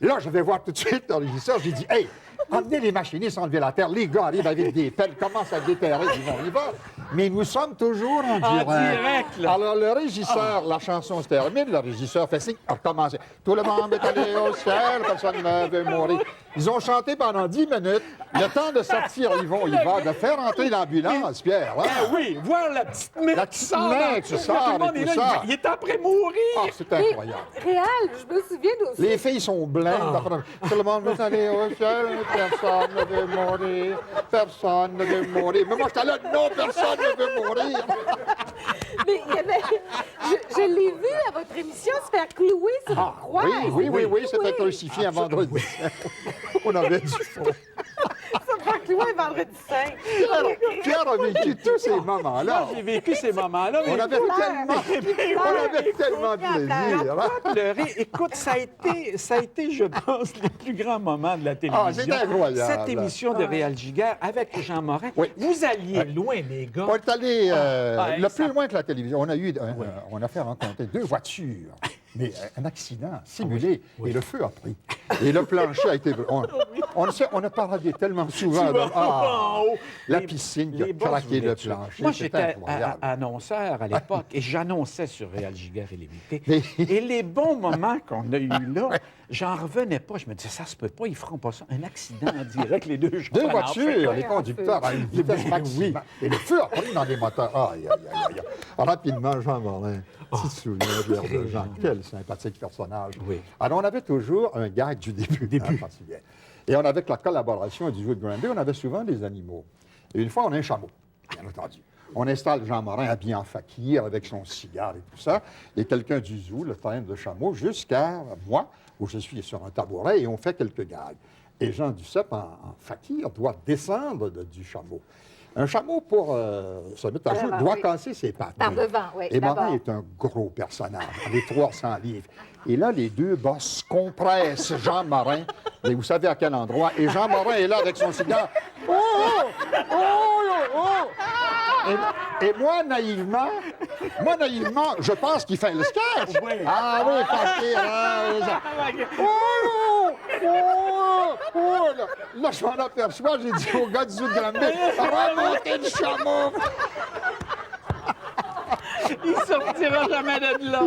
Là, je vais voir tout de suite le régisseur. J'ai dit, hey, emmenez les machinistes enlever la terre. Les gars arrivent avec des pelles, commencent à déterrer. Ils vont y va. Mais nous sommes toujours en direct. là. Alors, le régisseur, la chanson se termine, le régisseur fait signe, recommencer. Tout le monde est allé au ciel, personne ne veut mourir. Ils ont chanté pendant 10 minutes. Le temps de sortir, ils vont, de faire entrer l'ambulance, Pierre. Hein? Ah oui, voir la petite main La qui petite sort. main qui sort Tout le monde et est tout là, ça. il est après mourir. Ah, c'est incroyable. Réal, je me souviens aussi. Les filles sont blêmes. Tout le monde veut aller au ciel, personne ne veut mourir, personne ne veut mourir. Mais moi, j'étais là, non, personne ne veut mourir. Mais il y avait... je l'ai vu à votre émission se faire clouer sur une croix. Oui, c'était crucifié un vendredi. On avait du fond. Se faire clouer un vendredi saint. Pierre a vécu tous ces moments-là. Moi, j'ai vécu ces moments-là. On avait tellement de plaisir. Hein? Pleurer. Écoute, ça a été, je pense, les plus grands moments de la télévision. Ah, c'est incroyable. Cette émission de Réal Giguère avec Jean Morin. Oui. Vous alliez loin, les gars. On est allé le ça- plus loin que la télévision. On a fait rencontrer 2 voitures, mais un accident simulé, et le feu a pris. Et le plancher a été... On a parlé tellement souvent de la piscine qui a craqué le plancher. Moi, C'est j'étais incroyable. annonceur à l'époque et j'annonçais sur Réal Giguère illimité. Et les bons moments qu'on a eus là, j'en revenais pas. Je me disais, ça se peut pas, ils feront pas ça. Un accident en direct, les deux gens. 2 voitures, les conducteurs à une vitesse maximale. Et le feu a pris dans les moteurs. Aïe. Rapidement, Jean Morin. Tu te souviens, Pierre de Jean? Quel sympathique personnage. Oui. Alors, on avait toujours un gag du début. Hein, quand tu viens. Et on avait la collaboration du zoo de Granby, on avait souvent des animaux. Et une fois, on a un chameau, bien entendu. On installe Jean Morin habillé en fakir avec son cigare et tout ça. Et quelqu'un du zoo le traîne de chameau jusqu'à moi, où je suis sur un tabouret, et on fait quelques gags. Et Jean Duceppe, en fakir, doit descendre du chameau. Un chameau, pour se mettre à jour, doit casser ses pattes. Par devant, oui. Et Morin d'abord. est un gros personnage, les 300 livres. Et là, les 2 boss compressent Jean Morin, et vous savez à quel endroit. Et Jean Morin est là avec son cigare. Et moi, naïvement, je pense qu'il fait le sketch. Oui. Ah oui, fakir. Là, je m'en aperçois, j'ai dit au gars du zoo de Granby, remontez le chameau. Il sortira jamais de là.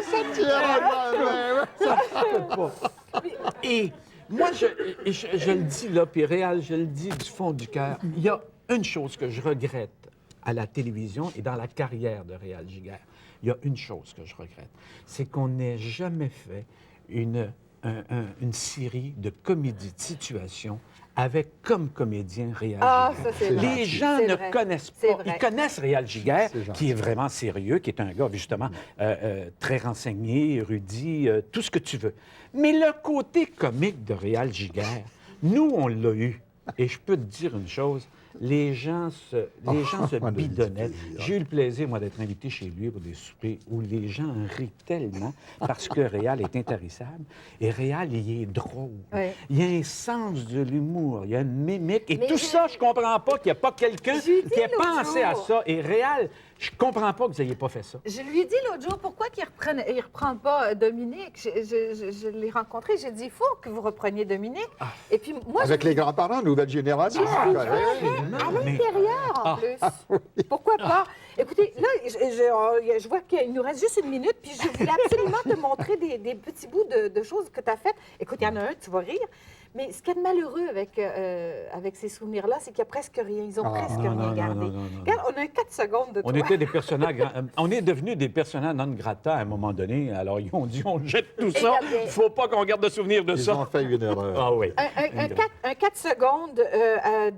Ça ne pas. Et moi, je le dis là, puis Réal, je le dis du fond du cœur, il y a une chose que je regrette à la télévision et dans la carrière de Réal Giguère. Il y a une chose que je regrette, c'est qu'on n'ait jamais fait une série de comédies de situation avec comme comédien Réal Ah, Giguère. ça, c'est vrai. Les gens C'est ne vrai. connaissent C'est pas. vrai. Ils connaissent Réal Giguère, C'est gentil. qui est vraiment sérieux, qui est un gars, justement, très renseigné, érudit, tout ce que tu veux. Mais le côté comique de Réal Giguère, nous, on l'a eu. Et je peux te dire une chose, les gens se on a eu du bidonnaient. plaisir. J'ai eu le plaisir, moi, d'être invité chez lui pour des soupers où les gens rient tellement parce que Réal est intarissable. Et Réal, il est drôle. Oui. Il y a un sens de l'humour, il y a une mimique. Et Mais tout ça, je comprends pas qu'il n'y a pas quelqu'un J'ai dit qui ait l'autre pensé à jour. ça. Et Réal, je comprends pas que vous n'ayez pas fait ça. Je lui ai dit l'autre jour, pourquoi qu'il ne reprend pas Dominique? Je l'ai rencontré, j'ai dit, il faut que vous repreniez Dominique. Et puis moi, Avec les grands-parents, nouvelle génération. à l'intérieur, en plus. Pourquoi pas? Écoutez, là, je vois qu'il nous reste juste une minute, puis je voulais absolument te montrer des petits bouts de choses que tu as faites. Écoute, il y en a un, tu vas rire. Mais ce qui est de malheureux avec ces souvenirs-là, c'est qu'il n'y a presque rien. Ils ont presque rien gardé. Regarde, on a 4 secondes de toi. On était des personnages, on est devenus des personnages non grata à un moment donné. Alors, ils ont dit, on jette tout ça. Il ne faut pas qu'on garde de souvenirs de Ils ça. ont fait une erreur. Ah oui. Un 4 secondes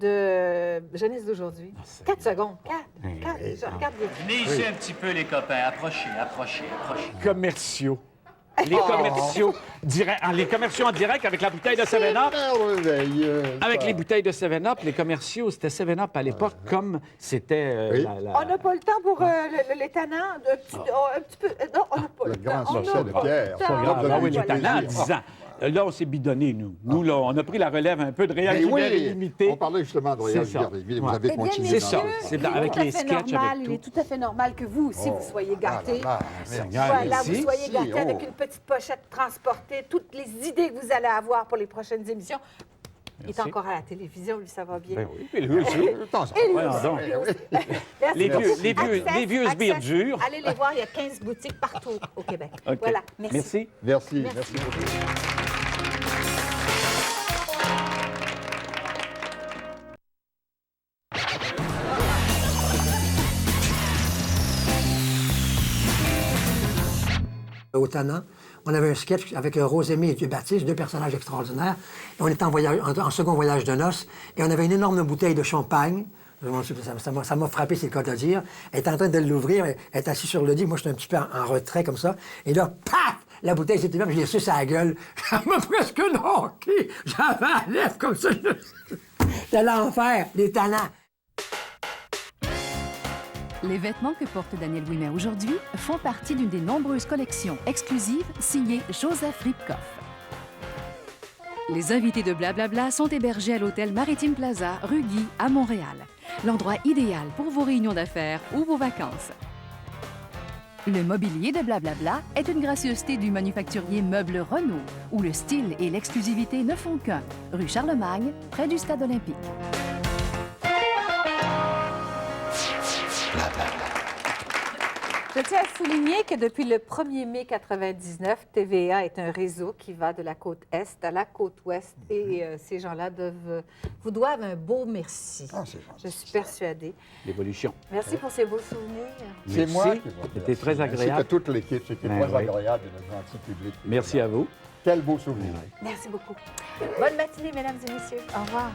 de jeunesse d'aujourd'hui. 4 secondes. 4. Je regarde Venez ici un petit peu, les copains. Approchez. Commerciaux. Les commerciaux, les commerciaux en direct avec la bouteille de 7-Up. Avec les bouteilles de 7-Up, les commerciaux, c'était 7-Up à l'époque comme c'était On n'a pas le temps pour les tannants. Un petit peu. Non, on n'a pas Le le grand temps. succès de Pierre. Ah oui, les tannants, 10 ans. Là, on s'est bidonné, nous. Nous, là, on a pris la relève un peu de Réal Mais Giguère oui, illimité. on parlait justement de Réal C'est ça. Giguère illimité. Vous Ouais. avez Eh bien, continué. C'est messieurs, ça. C'est il est avec tout à les fait sketchs, normal, avec il est tout. tout à fait normal que vous aussi, vous soyez gâtés. Seigneur, Voilà, merci. vous soyez gâtés oh. avec une petite pochette transportée, toutes les idées que vous allez avoir pour les prochaines émissions. Il est Merci. encore à la télévision, lui, ça va bien. Ben oui, puis lui aussi. Et lui Voyons aussi, donc. lui aussi. Merci Les beaucoup. vieux Access, sbires durs. Allez les voir, il y a 15 boutiques partout au Québec. OK. Voilà, merci. Merci beaucoup. Au Tannant, on avait un sketch avec Rosémie et Dieu Baptiste, deux personnages extraordinaires. Et on était en second voyage de noces et on avait une énorme bouteille de champagne. Ça m'a frappé, c'est le cas de le dire. Elle était en train de l'ouvrir, elle est assise sur le lit. Moi, j'étais un petit peu en retrait comme ça. Et là, paf! La bouteille s'est ouverte, je l'ai su à la gueule. Ça m'a presque knocké. J'avais la lèvre comme ça. C'est l'enfer, les talents. Les vêtements que porte Daniel Ouimet aujourd'hui font partie d'une des nombreuses collections exclusives signées Joseph Ripkoff. Les invités de Blablabla sont hébergés à l'hôtel Maritime Plaza, rue Guy, à Montréal. L'endroit idéal pour vos réunions d'affaires ou vos vacances. Le mobilier de Blablabla est une gracieuseté du manufacturier Meubles Renault, où le style et l'exclusivité ne font qu'un. Rue Charlemagne, près du Stade olympique. Je tiens à souligner que depuis le 1er mai 1999, TVA est un réseau qui va de la côte Est à la côte Ouest. Et ces gens-là vous doivent un beau merci. Je suis persuadée. L'évolution. Merci pour ces beaux souvenirs. C'est moi qui vous C'était très remercie. agréable. C'était toute l'équipe. C'était Ben très oui. agréable et un gentil public. Merci à vous. Quel beau souvenir. Merci beaucoup. Bonne matinée, mesdames et messieurs. Au revoir.